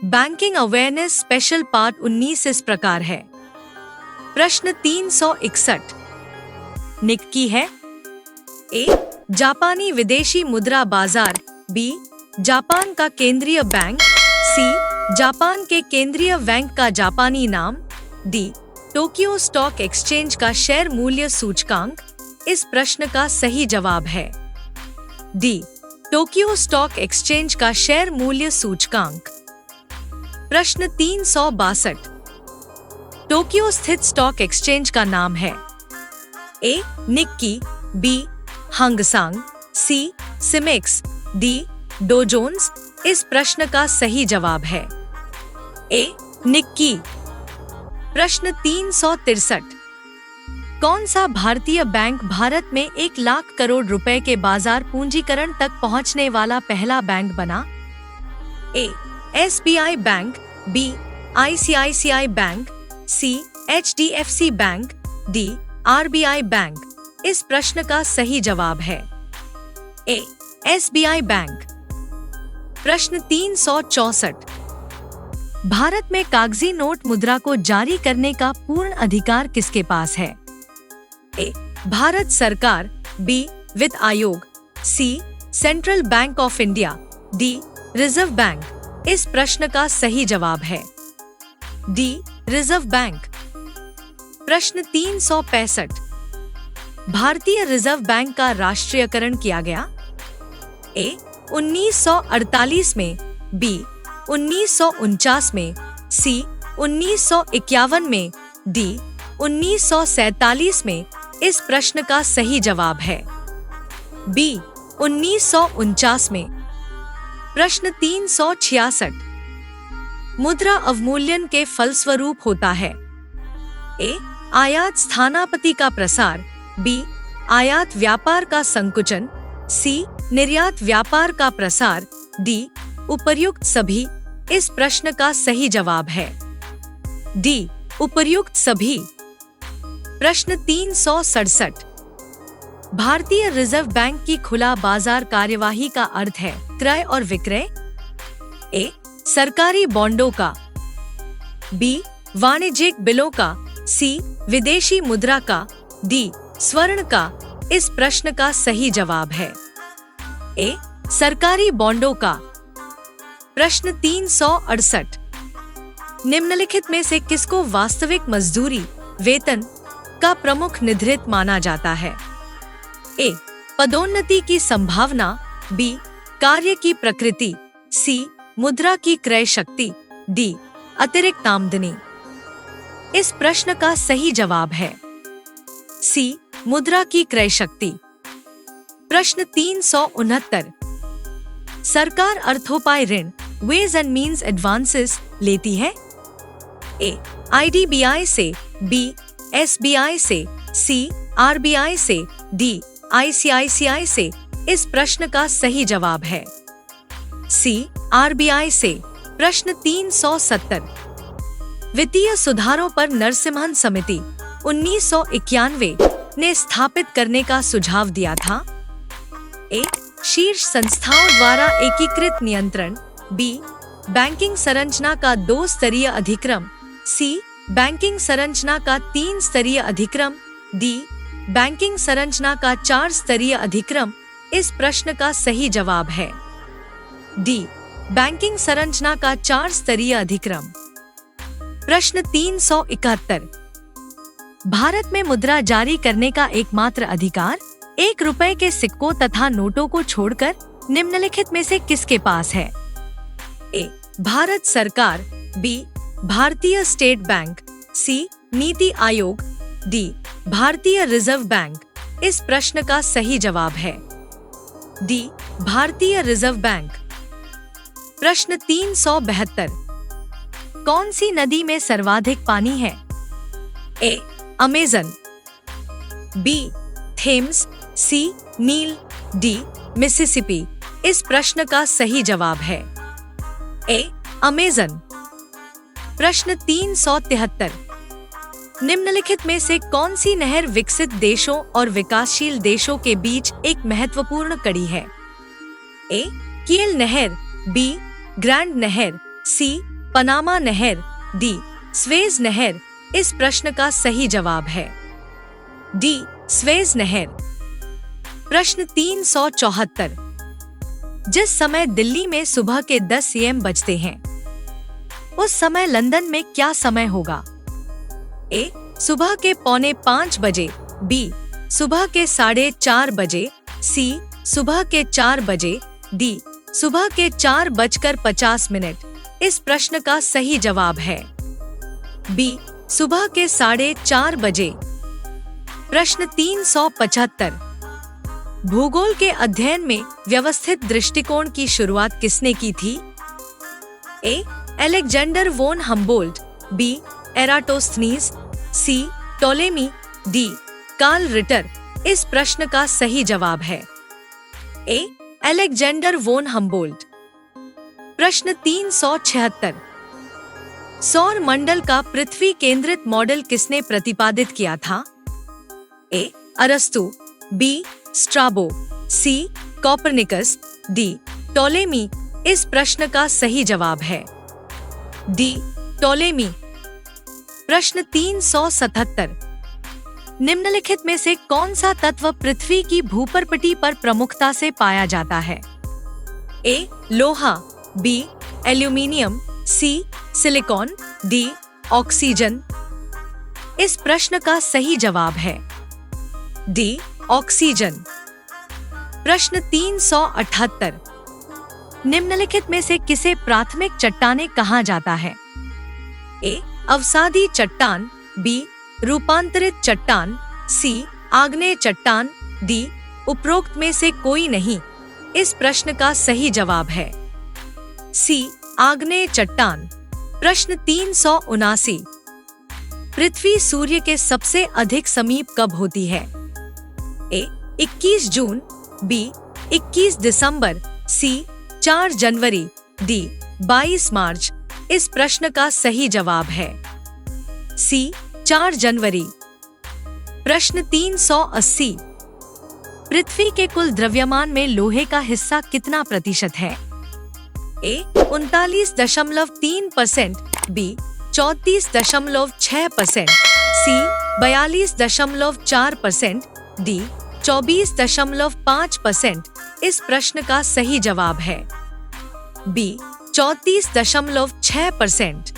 Banking awareness special part 19 इस प्रकार है। प्रश्न 361 निक्की है। ए. जापानी विदेशी मुद्रा बाजार। बी. जापान का केंद्रीय बैंक। सी. जापान के केंद्रीय बैंक का जापानी नाम। डी. टोक्यो स्टॉक एक्सचेंज का शेयर मूल्य सूचकांक। इस प्रश्न का सही जवाब है डी. टोक्यो स्टॉक एक्सचेंज का शेयर मूल्य सूचकांक। प्रश्न 362 टोक्यो स्थित स्टॉक एक्सचेंज का नाम है। A. Nikkei. B. Hang Seng. C. SIMEX. D. Dow Jones. इस प्रश्न का सही जवाब है ए. निक्की। प्रश्न 363 कौन सा भारतीय बैंक भारत में 1 लाख करोड़ रुपए के बाजार पूंजीकरण तक पहुंचने वाला पहला बैंक बना? A. SBI bank. B. ICICI bank. C. HDFC bank. D. RBI bank. इस प्रश्न का सही जवाब है ए. SBI bank. प्रश्न 364 भारत में कागजी नोट मुद्रा को जारी करने का पूर्ण अधिकार किसके पास है? ए. भारत सरकार। बी. वित्त आयोग। C. Central bank of India. D. Reserve bank. इस प्रश्न का सही जवाब है डी. Reserve bank. प्रश्न 365 भारतीय रिजर्व बैंक का राष्ट्रीयकरण किया गया? ए. 1948 में। बी. 1949 में। सी. 1951 में। डी. 1947 में। इस प्रश्न का सही जवाब है बी. 1949 में। प्रश्न 366 मुद्रा अवमूल्यन के फलस्वरूप होता है? ए. आयात स्थानापति का प्रसार। बी. आयात व्यापार का संकुचन। सी. निर्यात व्यापार का प्रसार। डी. उपर्युक्त सभी। इस प्रश्न का सही जवाब है डी. उपर्युक्त सभी। प्रश्न 367 भारतीय रिजर्व बैंक की खुला बाजार कार्यवाही का अर्थ है क्रय और विक्रय। ए. सरकारी बॉन्डों का। बी. वाणिज्यिक बिलों का। सी. विदेशी मुद्रा का। डी. स्वर्ण का। इस प्रश्न का सही जवाब है ए. सरकारी बॉन्डों का। प्रश्न 368 निम्नलिखित में से किसको वास्तविक मजदूरी वेतन का प्रमुख निर्धारक माना जाता है? ए. पदोन्नति की संभावना। बी. कार्य की प्रकृति। सी. मुद्रा की क्रय शक्ति। डी. अतिरिक्त आमदनी। इस प्रश्न का सही जवाब है सी. मुद्रा की क्रय शक्ति। प्रश्न 369 सरकार अर्थोपाय ऋण वेज एंड मीन्स एडवांसेस लेती है? ए. IDBI से। बी. SBI से। सी. RBI से। डी. ICICI से। इस प्रश्न का सही जवाब है सी. RBI से। प्रश्न 370 वित्तीय सुधारों पर नरसिम्हन समिति 1991 ने स्थापित करने का सुझाव दिया था? ए. शीर्ष संस्थाओं द्वारा एकीकृत नियंत्रण। बी. बैंकिंग संरचना का 2 स्तरीय अधिक्रम। सी. बैंकिंग संरचना का 3 स्तरीय अधिक्रम। डी. बैंकिंग संरचना का 4 स्तरीय अधिक्रम। इस प्रश्न का सही जवाब है डी. बैंकिंग संरचना का 4 स्तरीय अधिक्रम। प्रश्न 371 भारत में मुद्रा जारी करने का एकमात्र अधिकार 1 रुपए के सिक्कों तथा नोटों को छोड़कर निम्नलिखित में से किसके पास है? ए. भारत सरकार। बी. भारतीय स्टेट बैंक। सी. नीति आयोग। डी. भारतीय रिजर्व बैंक। इस प्रश्न का सही जवाब है डी. भारतीय रिजर्व बैंक। प्रश्न 372 कौन सी नदी में सर्वाधिक पानी है? ए. अमेजन। बी. थेम्स। सी. नील। डी. मिसिसिपी। इस प्रश्न का सही जवाब है ए. अमेजन। प्रश्न 373 निम्नलिखित में से कौन सी नहर विकसित देशों और विकासशील देशों के बीच एक महत्वपूर्ण कड़ी है? ए. कियल नहर। बी. ग्रैंड नहर। सी पनामा नहर, डी स्वेज नहर इस प्रश्न का सही जवाब है डी स्वेज नहर। प्रश्न 374। जिस समय दिल्ली में सुबह के 10 AM बजते हैं उस समय लंदन में क्या समय होगा? ए सुबह के 4:45 बजे, बी सुबह के 4:30 बजे, सी सुबह के 4 बजे, डी सुबह के 4:50 इस प्रश्न का सही जवाब है बी सुबह के 4:30 बजे। प्रश्न 375। भूगोल के अध्ययन में व्यवस्थित दृष्टिकोण की शुरुआत किसने की थी? ए अलेक्जेंडर वोन हम्बोल्ट, बी एराटोस्थनीज, सी टोलेमी, डी कार्ल रिटर इस प्रश्न का सही जवाब है ए अलेक्जेंडर वोन हम्बोल्ट। प्रश्न 376। सौर मंडल का पृथ्वी केंद्रित मॉडल किसने प्रतिपादित किया था? ए अरस्तु, बी स्ट्राबो, सी कोपरनिकस, डी टोलेमी इस प्रश्न का सही जवाब है डी टोलेमी। प्रश्न 377। निम्नलिखित में से कौन सा तत्व पृथ्वी की भूपर्पटी पर प्रमुखता से पाया जाता है? ए लोहा, बी एल्यूमीनियम, सी सिलिकॉन, डी ऑक्सीजन इस प्रश्न का सही जवाब है डी ऑक्सीजन। प्रश्न 378। निम्नलिखित में से किसे प्राथमिक चट्टानें कहा जाता है? ए अवसादी चट्टान, बी रूपांतरित चट्टान, सी आग्नेय चट्टान, डी उपरोक्त में से कोई नहीं इस प्रश्न का सही जवाब है सी आग्नेय चट्टान। प्रश्न 379। पृथ्वी सूर्य के सबसे अधिक समीप कब होती है? ए 21 जून, बी 21 दिसंबर, सी 4 जनवरी, डी 22 मार्च इस प्रश्न का सही जवाब है सी 4 जनवरी। प्रश्न 380। पृथ्वी के कुल द्रव्यमान में लोहे का हिस्सा कितना प्रतिशत है? ए 39.3%, बी 34.6%, सी 42.4%, डी 24.5% इस प्रश्न का सही जवाब है बी 34.6%।